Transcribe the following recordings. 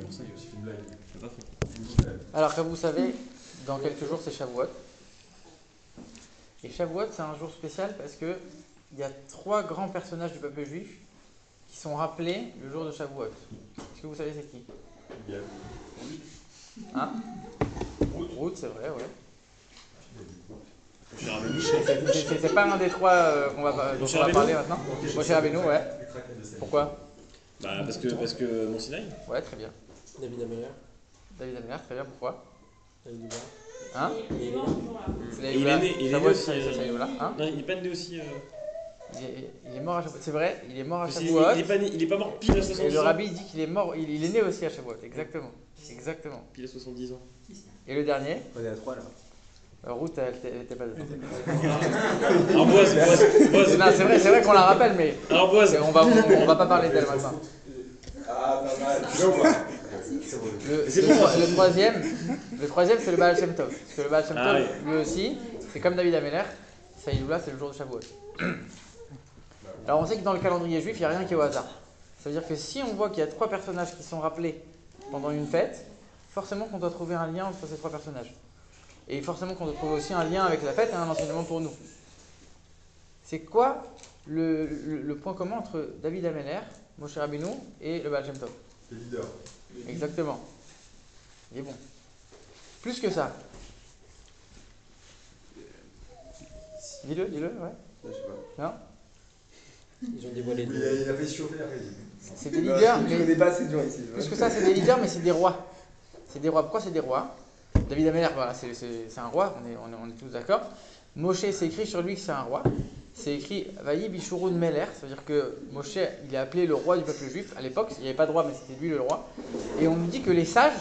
pour ça. Il y a aussi une blague. C'est pas faux. Alors, comme vous savez, dans quelques jours, c'est Shavuot. Et Shavuot, c'est un jour spécial parce que il y a 3 grands personnages du peuple juif qui sont rappelés le jour de Shavuot. Est-ce que vous savez c'est qui? Hein? Ruth, c'est vrai, ouais. C'est pas un des 3 dont on va parler maintenant. Moshe Rabbeinu, ouais. Pourquoi? Bah parce que Mont Sinaï. Ouais, très bien. David Ameller. David Ameller, très bien. Pourquoi? David Ameller. Hein? Il est là. Il est né Shavuot, aussi. c'est Shavuot, hein? Non, il est pas né aussi. Il est mort à Shavuot. C'est vrai, il est mort à Il Shavuot. est pas mort pile à 70 ans. Et le rabbi dit qu'il est mort, il est né aussi à Shavuot. Exactement. Exactement. Pile à 70 ans. Et le dernier? On est à 3 là. Ruth, elle était pas dedans. Alors Boaz. Non, c'est vrai qu'on la rappelle, mais Alors Boaz. on va pas parler d'elle maintenant. Ah, pas mal. Tu vois ou pas? Le troisième, c'est le Baal Shem Tov. Parce que le Baal Shem Tov, lui aussi, c'est comme David Ameller. Saïdoula, c'est le jour de Shavuot. Alors on sait que dans le calendrier juif, il n'y a rien qui est au hasard. Ça veut dire que si on voit qu'il y a 3 personnages qui sont rappelés pendant une fête, forcément qu'on doit trouver un lien entre ces 3 personnages. Et forcément qu'on doit trouver aussi un lien avec la fête et un enseignement pour nous. C'est quoi le point commun entre David Ameller, Moshe Rabbeinu et le Baal Shem Tov? Les leaders. Exactement. Il est bon. Plus que ça. Dis-le, ouais. Je sais pas. Non? Ils ont dévoilé Oui, deux. il a fait chauffer après. C'est des leaders, Je mais connais pas ces gens ici. plus que ça, c'est des leaders, mais c'est des rois. C'est des rois. Pourquoi c'est des rois? David Ameller, voilà, c'est un roi, on est tous d'accord. Moshe, c'est écrit sur lui que c'est un roi. C'est écrit Vaï Bishurun Meler, c'est-à-dire que Moshe, il est appelé le roi du peuple juif. À l'époque, il n'y avait pas de roi, mais c'était lui le roi. Et on nous dit que les sages,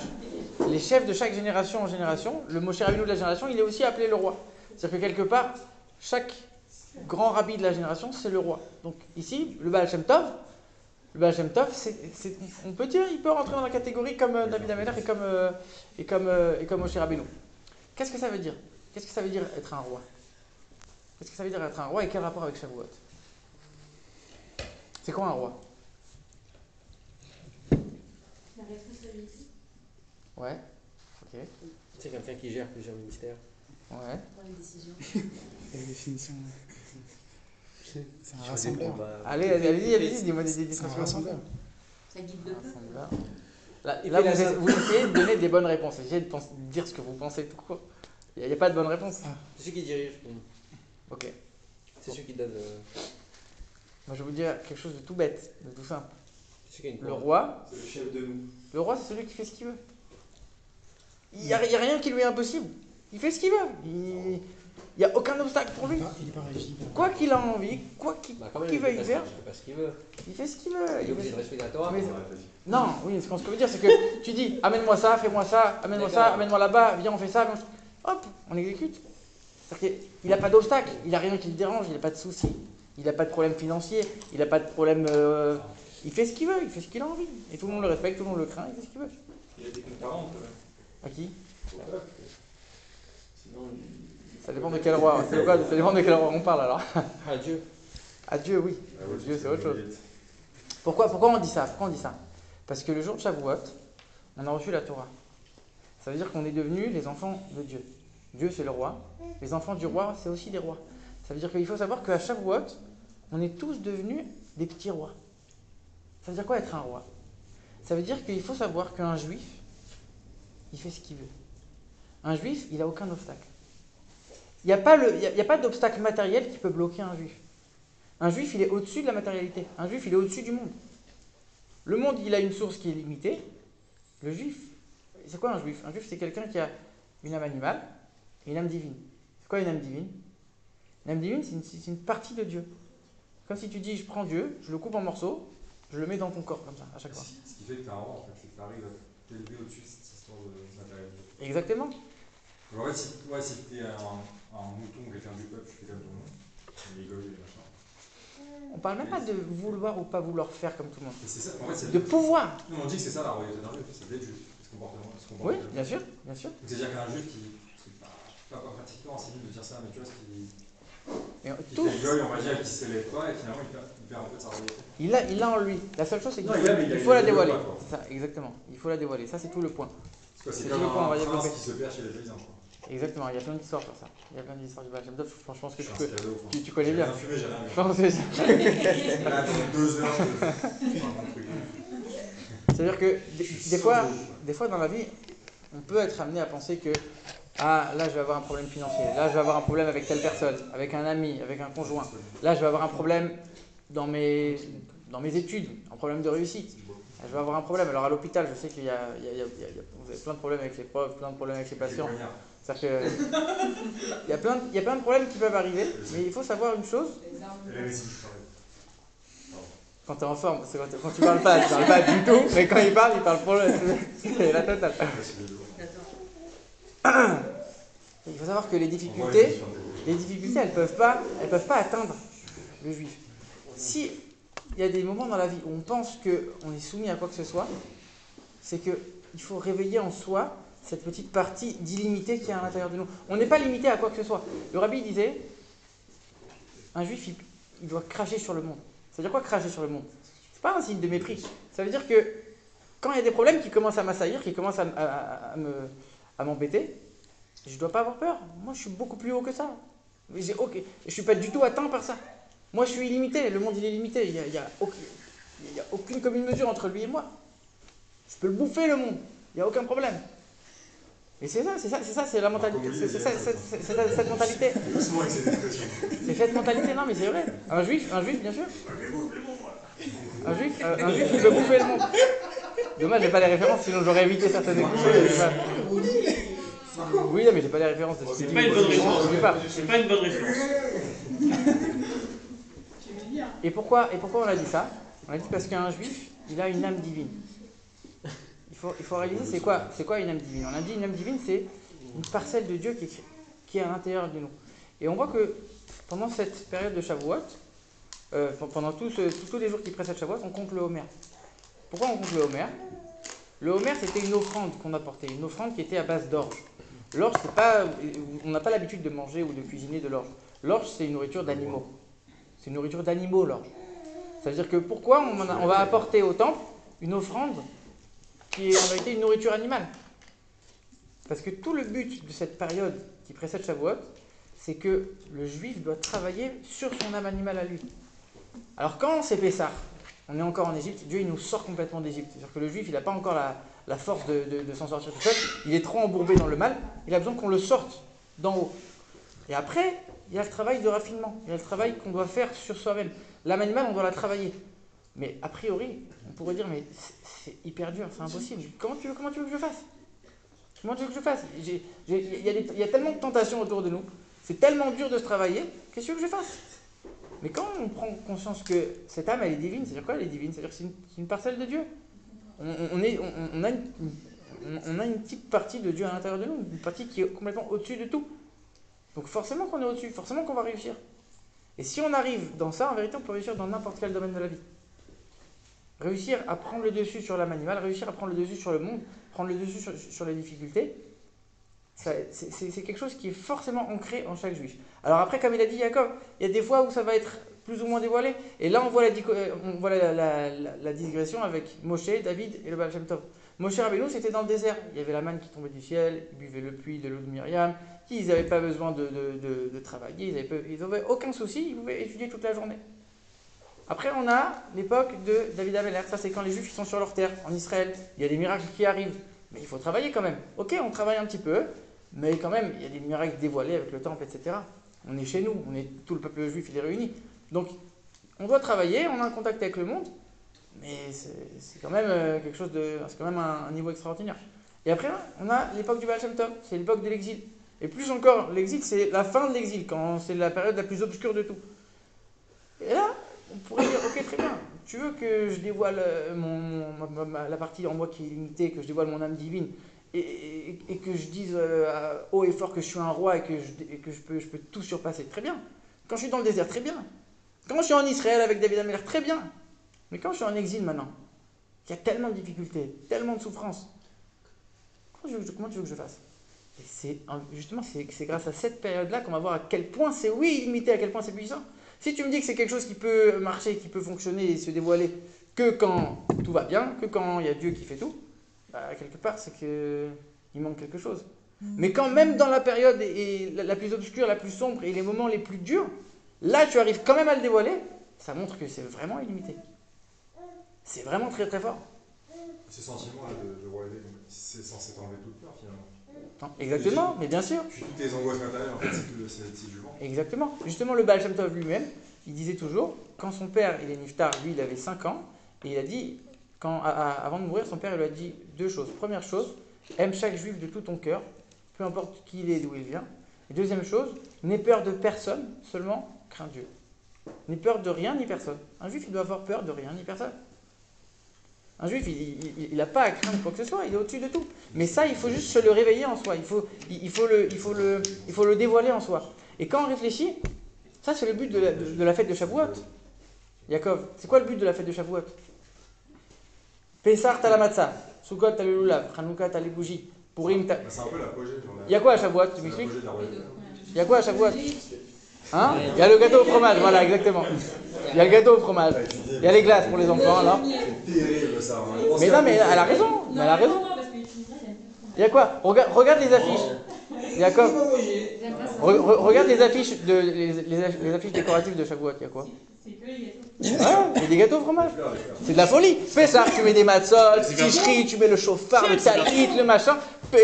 les chefs de chaque génération en génération, le Moshe Rabbeinu de la génération, il est aussi appelé le roi. C'est-à-dire que quelque part, chaque grand rabbi de la génération, c'est le roi. Donc ici, le Baal Shem Tov, on peut dire, il peut rentrer dans la catégorie comme David Ameller et comme Moshe Rabbeinu. Qu'est-ce que ça veut dire? Qu'est-ce que ça veut dire être un roi? Qu'est-ce que ça veut dire être un roi et quel rapport avec Shavuot? C'est quoi un roi? La responsabilité. Ouais, ok, C'est quelqu'un qui gère plusieurs ministères. ouais. Prendre une décision. La définition. C'est un Sur des rassembleur. combats. Allez, dis-moi des C'est un définitions. rassembleur. Ça guide le peuple. Là, vous essayez de donner des bonnes réponses. Essayez de dire ce que vous pensez tout court. Il n'y a pas de bonne réponse. C'est ceux qui dirigent. Ok. C'est ceux qui donnent. Moi, je vais vous dire quelque chose de tout bête, de tout simple. C'est ceux qui ont une Le parole. roi, C'est le chef de nous. c'est celui qui fait ce qu'il veut. Il n'y a rien qui lui est impossible. Il fait ce qu'il veut. Il n'y a aucun obstacle pour lui. Il est pas régi. Quoi qu'il a envie, quoi qu'il Bah, quand même, qu'il il veuille fait faire, pas ce qu'il veut. il fait ce qu'il veut. Il est obligé de respecter la Torah. Mais- On aurait fait. Non, oui, ce qu'on veut dire, c'est que tu dis amène-moi ça, fais-moi ça, amène-moi ça, D'accord. amène-moi là-bas, viens, on fait ça. Hop, on exécute. C'est-à-dire qu'il n'a pas d'obstacle, il n'a rien qui le dérange, il n'a pas de soucis, il n'a pas de problème financier, il n'a pas de problème. Il fait ce qu'il veut, il fait ce qu'il a envie. Et tout le monde le respecte, tout le monde le craint, il fait ce qu'il veut. Il a été concurrent quand même. À qui? Au peuple. Sinon, Ça dépend de quel roi. Ça dépend de quel roi on parle alors. Ah, Dieu. À Dieu, oui. Ah ouais, Dieu, c'est autre chose. Pourquoi on dit ça? Parce que le jour de Shavuot, on a reçu la Torah. Ça veut dire qu'on est devenus les enfants de Dieu. Dieu, c'est le roi. Les enfants du roi, c'est aussi des rois. Ça veut dire qu'il faut savoir qu'à Shavuot, on est tous devenus des petits rois. Ça veut dire quoi être un roi? Ça veut dire qu'il faut savoir qu'un juif, il fait ce qu'il veut. Un juif, il n'a aucun obstacle. Il n'y a pas d'obstacle matériel qui peut bloquer un juif. Un juif, il est au-dessus de la matérialité. Un juif, il est au-dessus du monde. Le monde, il a une source qui est limitée. Le juif, c'est quoi un juif? Un juif, c'est quelqu'un qui a une âme animale et une âme divine. C'est quoi une âme divine? Une âme divine, c'est une partie de Dieu. Comme si tu dis, je prends Dieu, je le coupe en morceaux, je le mets dans ton corps, comme ça, à chaque fois. Ce qui fait que t'es un roi, en fait, c'est que t'arrives à t'élever au-dessus de cette histoire de matérialité. Exactement. En fait, si t'es un mouton ou quelqu'un du peuple, tu fais comme tout le monde. Il est égoïste et machin. On parle même pas de vouloir ou pas vouloir faire comme tout le monde. Et c'est ça, en fait, c'est De pouvoir. Nous, on dit que c'est ça la royauté d'un juif, c'est d'être juif. Ce comportement. Oui, bien sûr, bien sûr. Donc, c'est-à-dire qu'un juif qui pas pratiquement, c'est nul de dire ça, mais tu vois, Et Qui tout, fait l'école, on va dire, qui se lève pas et finalement il perd un peu de sa réalité. il l'a en lui. La seule chose, c'est qu'il Non, faut, mais il faut la il dévoiler. le voit, quoi. C'est ça, exactement. Il faut la dévoiler. Ça, c'est tout le point. C'est C'est comme tout le point, on va un développer. prince qui se perd chez les paysans. quoi. Exactement, il y a plein d'histoires sur ça. Il y a plein d'histoires du Baal Shem Tov. Franchement, je pense que Je tu, suis un peux, cadeau, quoi. tu connais J'ai bien. rien fumé, j'ai rien Je bu. pense que Là, dans 2 heures, je fais un bon truc. c'est-à-dire que des fois dans la vie, on peut être amené à penser que ah, là, je vais avoir un problème financier. Là, je vais avoir un problème avec telle personne, avec un ami, avec un conjoint. Là, je vais avoir un problème dans mes études, un problème de réussite. Là, je vais avoir un problème. Alors, à l'hôpital, je sais qu'il y a plein de problèmes avec les profs, plein de problèmes avec les patients. C'est-à-dire que il y a plein de problèmes qui peuvent arriver, mais il faut savoir une chose. Et la médecine, je parlais. Quand tu es en forme, parce que quand tu parles pas du tout, mais quand il parle pour le. C'est la totale. Il faut savoir que les difficultés, elles peuvent pas atteindre le juif. Si il y a des moments dans la vie où on pense qu'on est soumis à quoi que ce soit, c'est qu'il faut réveiller en soi cette petite partie d'illimité qui est à l'intérieur de nous. On n'est pas limité à quoi que ce soit. Le rabbi disait, un juif, il doit cracher sur le monde. Ça veut dire quoi cracher sur le monde? C'est pas un signe de mépris. Ça veut dire que quand il y a des problèmes qui commencent à m'assaillir, qui commencent à m'embêter, je ne dois pas avoir peur. Moi, je suis beaucoup plus haut que ça. Je ne suis pas du tout atteint par ça. Moi, je suis illimité. Le monde, il est limité. Il n'y a aucune commune mesure entre lui et moi. Je peux le bouffer, le monde. Il n'y a aucun problème. Et c'est ça, c'est la mentalité. C'est cette mentalité. Doucement avec cette expression. C'est cette mentalité, non, mais c'est vrai. Un juif, bien sûr. Un juif, il veut bouffer le monde. Dommage, j'ai pas les références, sinon j'aurais évité certaines écoutes. Oui, non, mais j'ai pas les références. C'est pas une bonne référence. C'est pas une bonne référence. Et pourquoi on a dit ça? On a dit parce qu'un juif, il a une âme divine. Il faut réaliser c'est quoi une âme divine. On a dit une âme divine, c'est une parcelle de Dieu qui est à l'intérieur de nous. Et on voit que pendant cette période de Shavuot, pendant tous les jours qui précèdent Shavuot, on compte le Homer. Pourquoi on compte le Homer? Le Homer, c'était une offrande qu'on apportait, une offrande qui était à base d'orge. L'orge, on n'a pas l'habitude de manger ou de cuisiner de l'orge. L'orge, c'est une nourriture d'animaux. C'est une nourriture d'animaux, l'orge. Ça veut dire que pourquoi on va apporter au temple une offrande qui est en réalité une nourriture animale? Parce que tout le but de cette période qui précède Shavuot, c'est que le juif doit travailler sur son âme animale à lui. Alors quand c'est Pessah, on est encore en Égypte, Dieu il nous sort complètement d'Égypte. C'est-à-dire que le juif il n'a pas encore la force de s'en sortir tout seul, il est trop embourbé dans le mal, il a besoin qu'on le sorte d'en haut. Et après, il y a le travail de raffinement, il y a le travail qu'on doit faire sur soi-même. L'âme animale, on doit la travailler. Mais a priori, on pourrait dire, mais c'est hyper dur, c'est impossible. Comment tu veux que je fasse? Comment tu veux que je fasse? Il y a tellement de tentations autour de nous, c'est tellement dur de se travailler, qu'est-ce que tu veux que je fasse? Mais quand on prend conscience que cette âme, elle est divine, c'est-à-dire quoi elle est divine? C'est-à-dire que c'est une parcelle de Dieu. On a une petite partie de Dieu à l'intérieur de nous, une partie qui est complètement au-dessus de tout. Donc forcément qu'on est au-dessus, forcément qu'on va réussir. Et si on arrive dans ça, en vérité, on peut réussir dans n'importe quel domaine de la vie. Réussir à prendre le dessus sur l'âme animale, réussir à prendre le dessus sur le monde, prendre le dessus sur les difficultés, c'est quelque chose qui est forcément ancré en chaque juif. Alors après, comme il a dit Jacob, il y a des fois où ça va être plus ou moins dévoilé, et là on voit la digression avec Moshe, David et le Baal Shem Tov. Moshe Rabbeinu, c'était dans le désert, il y avait la manne qui tombait du ciel, ils buvaient le puits de l'eau de Myriam, ils n'avaient pas besoin de travailler, ils n'avaient aucun souci, ils pouvaient étudier toute la journée. Après, on a l'époque de David Améler. Ça, c'est quand les Juifs sont sur leur terre, en Israël. Il y a des miracles qui arrivent. Mais il faut travailler quand même. Ok, on travaille un petit peu, mais quand même, il y a des miracles dévoilés avec le temple, etc. On est chez nous, tout le peuple juif, il est réuni. Donc, on doit travailler, on a un contact avec le monde, mais c'est quand même quelque chose de... C'est quand même un niveau extraordinaire. Et après, on a l'époque du Baal Shem Tov. C'est l'époque de l'exil. Et plus encore, l'exil, c'est la fin de l'exil, quand c'est la période la plus obscure de tout. Et là, on pourrait dire, ok, très bien, tu veux que je dévoile la partie en moi qui est limitée, que je dévoile mon âme divine, et que je dise haut et fort que je suis un roi et que je peux tout surpasser, très bien. Quand je suis dans le désert, très bien. Quand je suis en Israël avec David Améler, très bien. Mais quand je suis en exil maintenant, il y a tellement de difficultés, tellement de souffrances, comment tu veux que je fasse? Et justement, c'est grâce à cette période-là qu'on va voir à quel point c'est, oui, illimité, à quel point c'est puissant. Si tu me dis que c'est quelque chose qui peut marcher, qui peut fonctionner et se dévoiler que quand tout va bien, que quand il y a Dieu qui fait tout, bah, quelque part, c'est qu'il manque quelque chose. Mais quand même dans la période la plus obscure, la plus sombre et les moments les plus durs, là, tu arrives quand même à le dévoiler, ça montre que c'est vraiment illimité. C'est vraiment très très fort. Ce sentiment-là de royauté, c'est censé t'enlever toute peur finalement. Non, exactement, mais bien sûr. Puis toutes tes angoisses matérielles, en fait, c'est du vent. Exactement. Justement, le Baal Shem Tov lui-même, il disait toujours, quand son père, il est niftar, lui, il avait 5 ans, et il a dit, avant de mourir, son père, il lui a dit 2 choses. Première chose, aime chaque juif de tout ton cœur, peu importe qui il est et d'où il vient. Et deuxième chose, n'aie peur de personne, seulement crains Dieu. N'aie peur de rien ni personne. Un juif, il doit avoir peur de rien ni personne. Un juif, il n'a pas à craindre quoi que ce soit, il est au-dessus de tout. Mais ça, il faut juste se le réveiller en soi, il faut le dévoiler en soi. Et quand on réfléchit, ça c'est le but de la fête de Shavuot. Yaakov, c'est quoi le but de la fête de Shavuot? Pessah, t'as la matzah, Sukkot, t'as le lulav, Hanouka, t'as les bougies, Purim, t'as... C'est un peu l'apogée. Il y a quoi à Shavuot, tu m'expliques? C'est l'apogée de la royauté. Il y a quoi à Shavuot? Hein? Il y a le gâteau au fromage, voilà, exactement. Il y a le gâteau au fromage. Il y a les glaces pour les enfants, alors. C'est terrible ça. Mais non, mais elle a raison. Mais elle a raison. Il y a quoi? Regarde les affiches. Jacob, regarde les affiches les affiches décoratives de Shavuot. Il y a quoi? C'est que les gâteaux. Ah, il y a des gâteaux au fromage. C'est de la folie. Fais ça, tu mets des matzot, ticherie, tu mets le chauffard, le talit, le machin.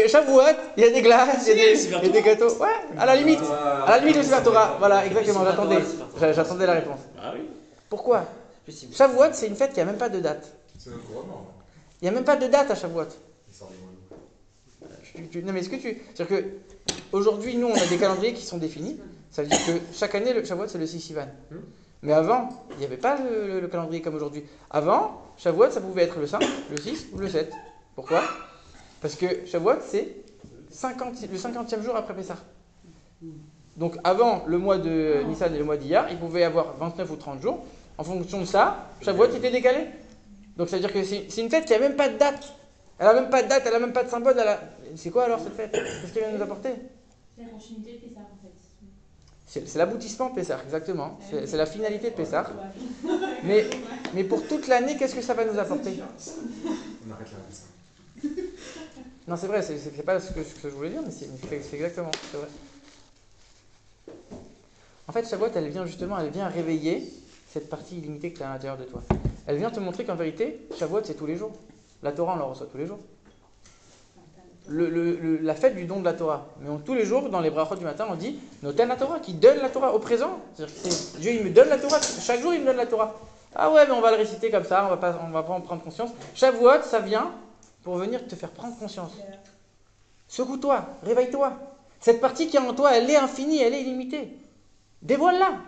Shavuot, il y a des glaces, il y a des gâteaux. Ouais, à la limite le Sefer Torah. Voilà, exactement, j'attendais la réponse. Ah oui. Pourquoi? Shavuot, c'est une fête qui n'a même pas de date. C'est notre couronnement. Il n'y a même pas de date à Shavuot. Il sort des mots. Non, mais est-ce que c'est-à-dire que aujourd'hui, nous, on a des calendriers qui sont définis. Ça veut dire que chaque année, le Shavuot, c'est le 6 Sivan. Mais avant, il n'y avait pas le calendrier comme aujourd'hui. Avant, Shavuot, ça pouvait être le 5, le 6 ou le 7. Pourquoi? Parce que Shavuot, c'est le 50e jour après Pessah. Donc avant le mois de Nissan et le mois d'Iyar, il pouvait y avoir 29 ou 30 jours. En fonction de ça, Shavuot était décalé. Donc ça veut dire que c'est une fête qui n'a même pas de date. Elle n'a même pas de date, elle n'a même pas de symbole. C'est quoi alors cette fête? Qu'est-ce qu'elle vient nous apporter? C'est la continuité de Pessah en fait. C'est l'aboutissement de Pessah, exactement. C'est la finalité de Pessah. Mais pour toute l'année, qu'est-ce que ça va nous apporter? On arrête là. Non, c'est vrai, c'est pas ce que je voulais dire, mais c'est exactement, c'est vrai. En fait, Shavuot, elle vient réveiller cette partie illimitée que tu as à l'intérieur de toi. Elle vient te montrer qu'en vérité, Shavuot, c'est tous les jours. La Torah, on la reçoit tous les jours. La fête du don de la Torah. Mais tous les jours, dans les brachot du matin, on dit Noten la Torah, qui donne la Torah au présent. C'est-à-dire que Dieu, il me donne la Torah, chaque jour, il me donne la Torah. Ah ouais, mais on va le réciter comme ça, on va pas en prendre conscience. Shavuot, ça vient pour venir te faire prendre conscience. Secoue-toi, réveille-toi. Cette partie qui est en toi, elle est infinie, elle est illimitée. Dévoile-la.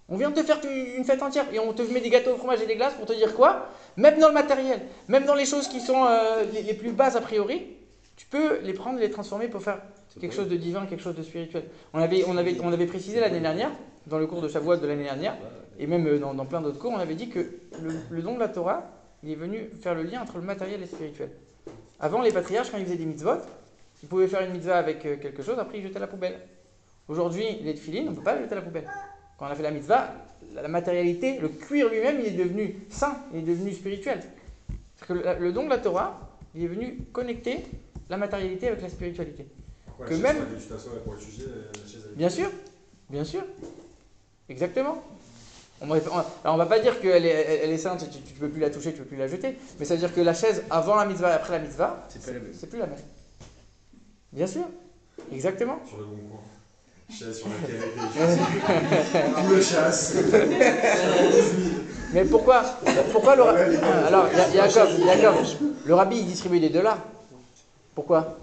On vient de te faire une fête entière et on te met des gâteaux au fromage et des glaces pour te dire quoi? Même dans le matériel, même dans les choses qui sont les plus basses a priori, tu peux les prendre et les transformer pour faire quelque chose de divin, quelque chose de spirituel. On avait précisé l'année dernière, dans le cours de Shavuot de l'année dernière, et même dans plein d'autres cours, on avait dit que le don de la Torah, il est venu faire le lien entre le matériel et le spirituel. Avant, les patriarches, quand ils faisaient des mitzvot, ils pouvaient faire une mitzvah avec quelque chose, après ils jetaient à la poubelle. Aujourd'hui, les tefilines, on ne peut pas les jeter à la poubelle. Quand on a fait la mitzvah, la matérialité, le cuir lui-même, il est devenu saint, il est devenu spirituel. Parce que le don de la Torah, il est venu connecter la matérialité avec la spiritualité. Pourquoi Que la chaise même- sur laquelle tu t'assois pour étudier, la chaise elle est- Bien sûr, exactement. On va pas dire qu'elle est sainte et tu ne peux plus la toucher, tu ne peux plus la jeter, mais ça veut dire que la chaise avant la mitzvah et après la mitzvah, c'est plus la même. Bien sûr, exactement. Sur le bon coin. Chaise sur laquelle elle était. Tout le chasse. Mais pourquoi le rabbi... Alors, Jacob, le rabbi il distribuait des dollars. Pourquoi?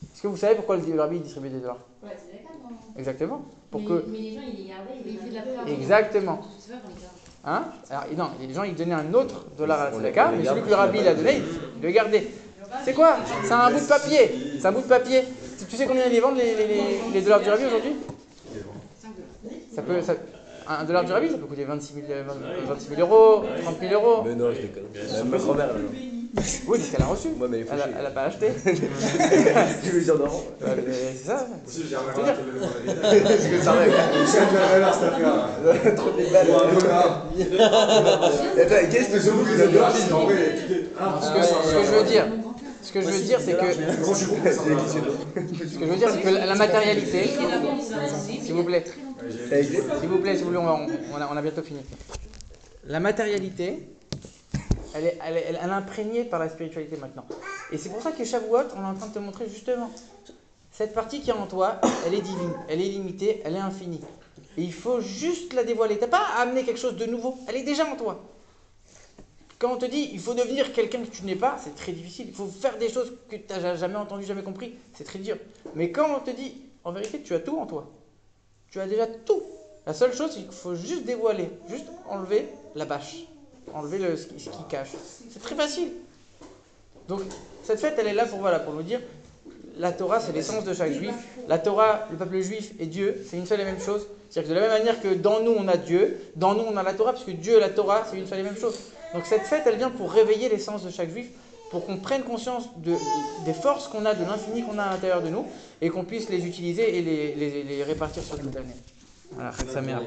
Est-ce que vous savez pourquoi le rabbi il distribuait des dollars? Ouais, c'est d'accord. Exactement. Mais les gens, ils les gardaient, ils faisaient de la prière. Exactement. C'est pas qu'on les garde. Hein? Alors, non, les gens ils donnaient un autre dollar à la tzedaka, mais celui que le rabbi il a donné, il le gardait. C'est quoi? C'est un bout de papier. C'est un bout de papier. Tu sais combien ils les vendent les dollars du rabbi aujourd'hui? 5 dollars. Un dollar du rabbi, ça peut coûter 26 000 euros, 30 000 euros. Mais non, je déconne. Même ma grand-mère, là. Oui, parce qu'elle a reçu. Ouais, mais elle est fauchée. Elle a pas acheté. Tu veux dire non? Ouais, mais c'est ça. Aussi, j'ai remarqué C'est-à-dire- Parce que ça rêve. Trop de balles. Attends, qu'est-ce que c'est que vous avez en vrai, Ce que je veux dire, c'est que C'est ce que je veux dire, c'est que la matérialité, s'il vous plaît, s'il vous plaît, on a bientôt fini. La matérialité, elle est imprégnée par la spiritualité maintenant. Et c'est pour ça que Shavuot, on est en train de te montrer justement cette partie qui est en toi, elle est divine, elle est illimitée, elle est infinie. Et il faut juste la dévoiler. Tu n'as pas à amener quelque chose de nouveau, elle est déjà en toi. Quand on te dit il faut devenir quelqu'un que tu n'es pas, c'est très difficile. Il faut faire des choses que tu n'as jamais entendues, jamais compris, c'est très dur. Mais quand on te dit en vérité, tu as tout en toi, tu as déjà tout. La seule chose, c'est qu'il faut juste dévoiler, juste enlever la bâche, enlever ce qui cache. C'est très facile. Donc, cette fête, elle est là pour nous dire, la Torah, c'est l'essence de chaque juif. La Torah, le peuple juif et Dieu, c'est une seule et même chose. C'est-à-dire que de la même manière que dans nous, on a Dieu, dans nous, on a la Torah, parce que Dieu et la Torah, c'est une seule et même chose. Donc, cette fête, elle vient pour réveiller l'essence de chaque juif, pour qu'on prenne conscience des forces qu'on a, de l'infini qu'on a à l'intérieur de nous, et qu'on puisse les utiliser et les répartir sur toute l'année. Voilà, ça merde.